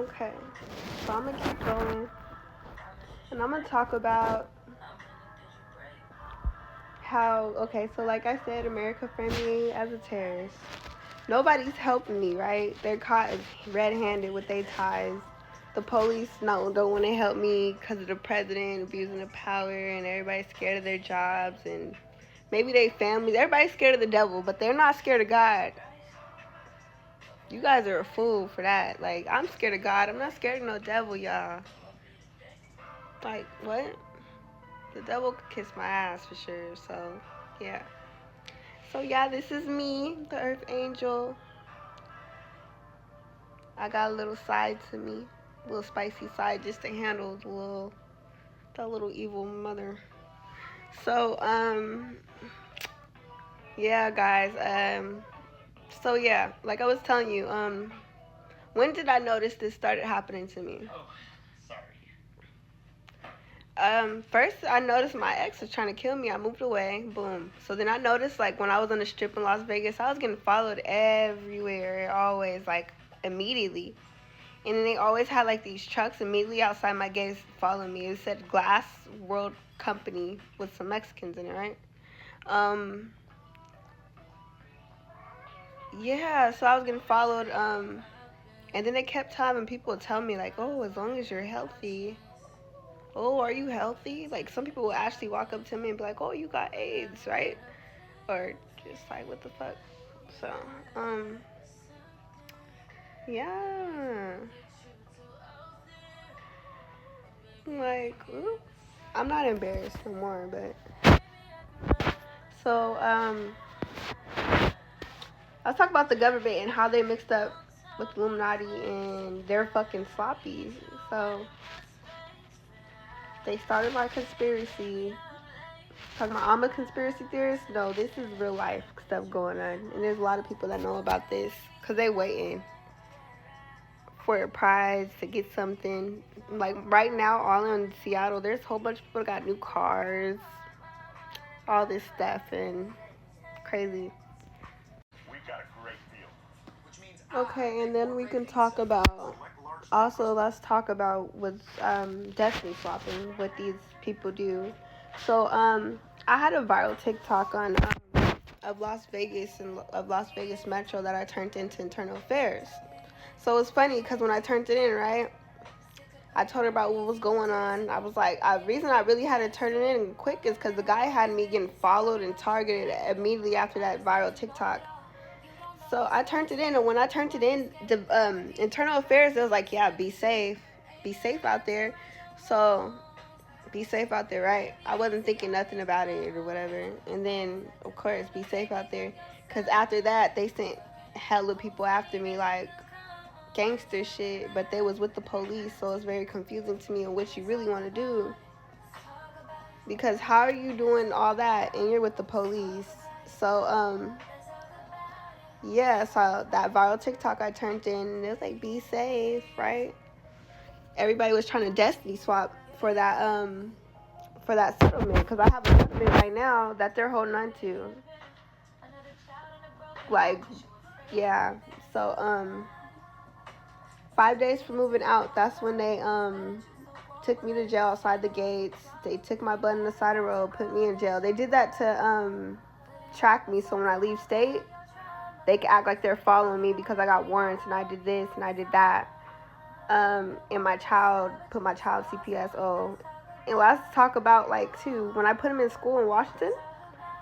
Okay, so I'm gonna keep going, and I'm gonna talk about how, okay, so like I said, America framed me as a terrorist. Nobody's helping me, right? They're caught red-handed with their ties. The police don't want to help me because of the president abusing the power, and everybody's scared of their jobs, and maybe their families. Everybody's scared of the devil, but they're not scared of God. You guys are a fool for that. Like, I'm scared of God. I'm not scared of no devil, y'all. Like, what? The devil could kiss my ass for sure, so, yeah. So, yeah, this is me, the Earth Angel. I got a little side to me. A little spicy side just to handle that little evil mother. So, yeah, guys, so yeah, like I was telling you, when did I notice this started happening to me? First I noticed my ex was trying to kill me. I moved away. Boom. So then I noticed, like, when I was on the strip in Las Vegas, I was getting followed everywhere, always, like, immediately. And then they always had, like, these trucks immediately outside my gates following me. It said Glass World Company with some Mexicans in it, right? Yeah, so I was getting followed, and then they kept having people tell me, like, oh, as long as you're healthy. Oh, are you healthy? Like, some people will actually walk up to me and be like, oh, you got AIDS, right? Or just like, what the fuck? So, yeah. Like, oops. I'm not embarrassed no more, but. So, let's talk about the government and how they mixed up with Illuminati and they're fucking sloppy. So, they started my conspiracy. Talking about I'm a conspiracy theorist? No, this is real life stuff going on. And there's a lot of people that know about this because they waiting for a prize to get something. Like right now, all in Seattle, there's a whole bunch of people that got new cars, all this stuff, and crazy. Okay, and then we can talk about, also let's talk about what's destiny swapping, what these people do. So I had a viral TikTok on of Las Vegas and of Las Vegas Metro that I turned into internal affairs. So it's funny because when I turned it in, right, I told her about what was going on. I was like, the reason I really had to turn it in quick is because the guy had me getting followed and targeted immediately after that viral TikTok. So I turned it in, and when I turned it in, the internal affairs, it was like, yeah, be safe out there. So be safe out there, right? I wasn't thinking nothing about it or whatever. And then, of course, be safe out there. Because after that, they sent hella people after me, like gangster shit, but they was with the police, so it's very confusing to me on what you really want to do. Because how are you doing all that and you're with the police? So, yeah, so that viral TikTok I turned in, and it was like, be safe, right? Everybody was trying to destiny swap for that settlement, because I have a settlement right now that they're holding on to. Like, yeah. So, 5 days from moving out, that's when they took me to jail outside the gates. They took my butt on the side of the road, put me in jail. They did that to track me, so when I leave state, they can act like they're following me because I got warrants and I did this and I did that. And put my child CPSO. And let's talk about, like, too, when I put him in school in Washington,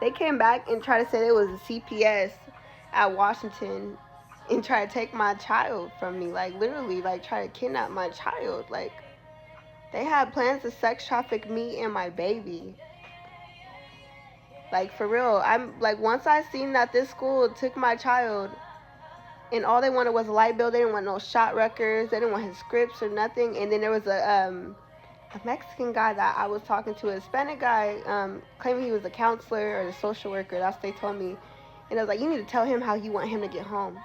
they came back and tried to say it was a CPS at Washington and try to take my child from me. Like, literally, like, try to kidnap my child. Like, they had plans to sex traffic me and my baby. Like, for real. I'm, like, once I seen that this school took my child and all they wanted was a light bill, they didn't want no shot records, they didn't want his scripts or nothing. And then there was a Mexican guy that I was talking to, a Hispanic guy, claiming he was a counselor or a social worker. That's what they told me. And I was like, you need to tell him how you want him to get home.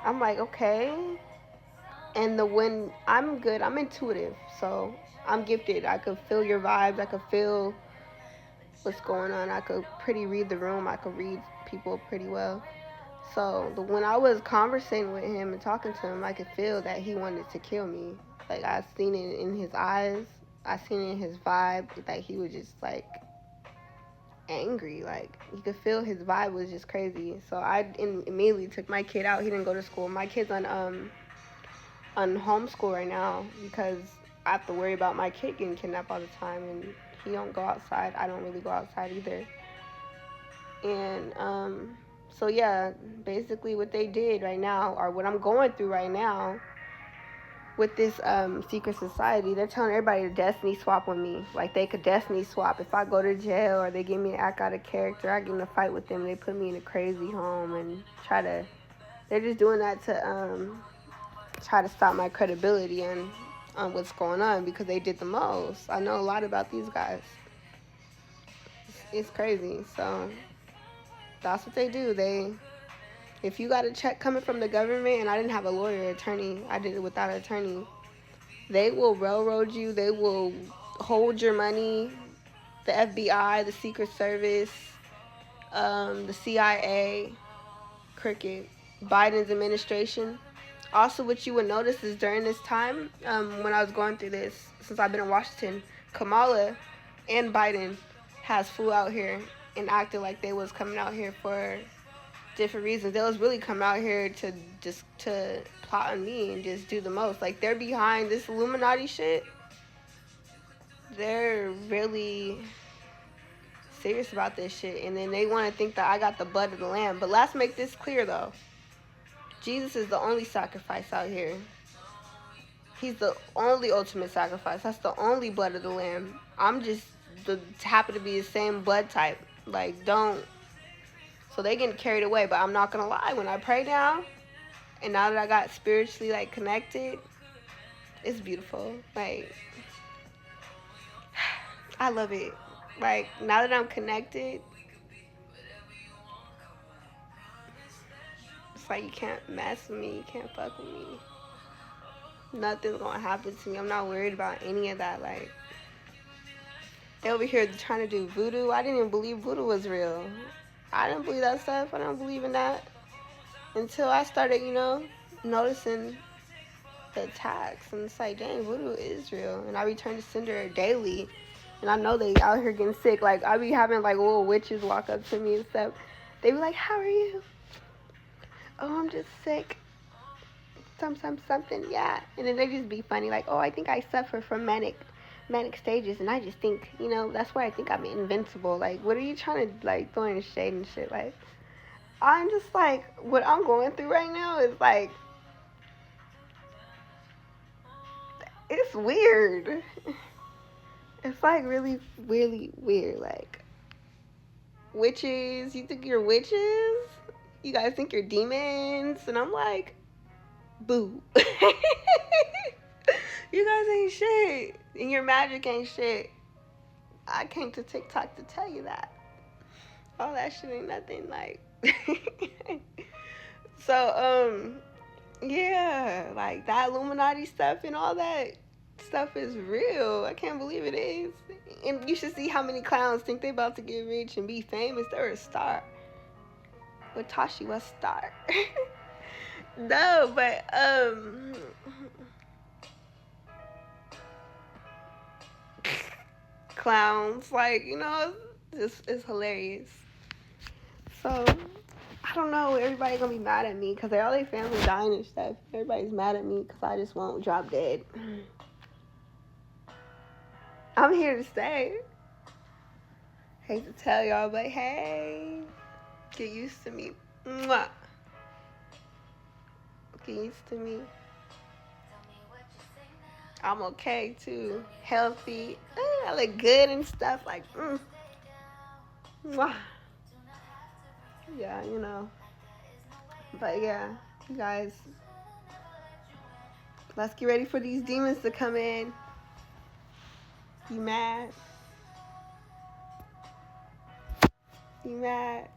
I'm like, okay. And when I'm good, I'm intuitive, so I'm gifted. I could feel your vibes. I could feel what's going on. I could pretty read the room. I could read people pretty well. So when I was conversing with him and talking to him, I could feel that he wanted to kill me. Like, I seen it in his eyes. I seen it in his vibe. That he was just like angry. Like, you could feel his vibe was just crazy. So I immediately took my kid out. He didn't go to school. My kid's on homeschool right now because I have to worry about my kid getting kidnapped all the time, and he don't go outside. I don't really go outside either. And so yeah, basically what they did right now, or what I'm going through right now with this secret society, they're telling everybody to destiny swap with me. Like, they could destiny swap. If I go to jail or they give me an act out of character, I get in a fight with them, they put me in a crazy home and they're just doing that to try to stop my credibility on what's going on, because they did the most. I know a lot about these guys. It's crazy. So that's what they do. If you got a check coming from the government, and I didn't have a lawyer or attorney, I did it without an attorney, they will railroad you. They will hold your money. The FBI, the Secret Service, the CIA, cricket, Biden's administration. Also, what you would notice is during this time, when I was going through this, since I've been in Washington, Kamala and Biden has flew out here and acted like they was coming out here for different reasons. They was really come out here to plot on me and just do the most. Like, they're behind this Illuminati shit. They're really serious about this shit, and then they want to think that I got the blood of the lamb. But let's make this clear though. Jesus is the only sacrifice out here. He's the only ultimate sacrifice. That's the only blood of the lamb. I'm just happen to be the same blood type. Like, don't. So they getting carried away. But I'm not gonna lie. When I pray now, and now that I got spiritually like connected, it's beautiful. Like, I love it. Like, now that I'm connected, it's like you can't mess with me. You can't fuck with me. Nothing's gonna happen to me. I'm not worried about any of that. Like, they over here trying to do voodoo. I didn't even believe voodoo was real. I didn't believe that stuff. I don't believe in that until I started, noticing the attacks. And it's like, dang, voodoo is real. And I return to sender daily. And I know they out here getting sick. Like, I be having, like, little witches walk up to me and stuff. They be like, how are you? Oh, I'm just sick. Something, yeah. And then they just be funny. Like, oh, I think I suffer from manic stages. And I just think, that's why I think I'm invincible. Like, what are you trying to, like, throw in the shade and shit? Like, I'm just, like, what I'm going through right now is, like, it's weird. It's, like, really, really weird. Like, witches, you think you're witches? You guys think you're demons? And I'm like, boo. You guys ain't shit. And your magic ain't shit. I came to TikTok to tell you that. All that shit ain't nothing. Like, so, yeah, like, that Illuminati stuff and all that stuff is real. I can't believe it is. And you should see how many clowns think they about to get rich and be famous. They're a star. But Tashi was a star. No, but clowns, like, it's hilarious. So I don't know, everybody gonna be mad at me because all their family dying and stuff. Everybody's mad at me because I just won't drop dead. I'm here to stay. Hate to tell y'all, but hey, get used to me. Mwah. Get used to me. I'm okay too. Healthy. I look good and stuff. Like, Mwah. Yeah, But yeah, you guys, let's get ready for these demons to come in. You mad? You mad?